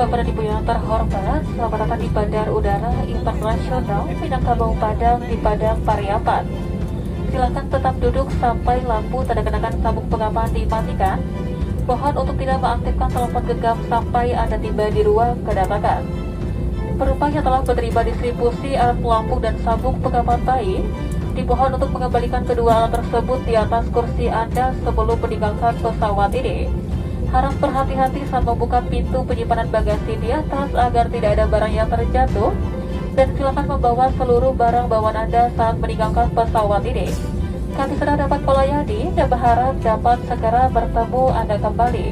Bapak dan Ibu yang terhormat, selamat datang di Bandar Udara Internasional Minangkabau Padang di Padang Pariaman. Silakan tetap duduk sampai lampu tanda kenakan sabuk pengaman dimatikan. Mohon untuk tidak mengaktifkan telepon genggam sampai Anda tiba di ruang kedatangan. Penumpang yang telah menerima distribusi alat pelampung dan sabuk pengaman bayi, dimohon untuk mengembalikan kedua alat tersebut di atas kursi Anda sebelum meninggalkan pesawat ini. Harap berhati-hati saat membuka pintu penyimpanan bagasi di atas agar tidak ada barang yang terjatuh, dan silakan membawa seluruh barang bawaan Anda saat meninggalkan pesawat ini. Kami sedang dapat melayani dan berharap dapat segera bertemu Anda kembali.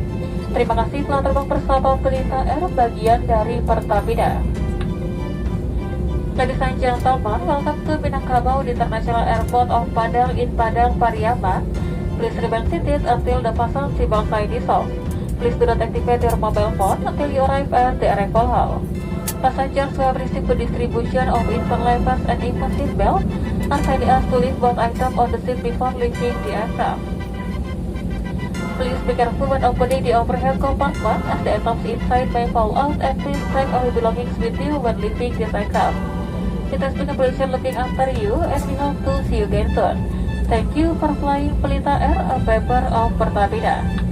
Terima kasih telah terbang bersama Pelita Air bagian dari Pertamina. Ladies and gentlemen, welcome to Minangkabau International Airport of Padang in Padang Pariaman. Please remain seated until the fasten seatbelt sign is off. Please do not activate your mobile phone until you arrive at the arrival hall. Passengers who have received the distribution of infant levers and infant seatbelt are kindly asked to leave both items on the seat before leaving the aircraft. Please be careful when opening the overhead compartment as the items inside may fall out, and please take all your belongings with you when leaving this aircraft. It has been a pleasure looking after you, and we hope to see you again soon. Thank you for flying Pelita Air, a member of Pertamina.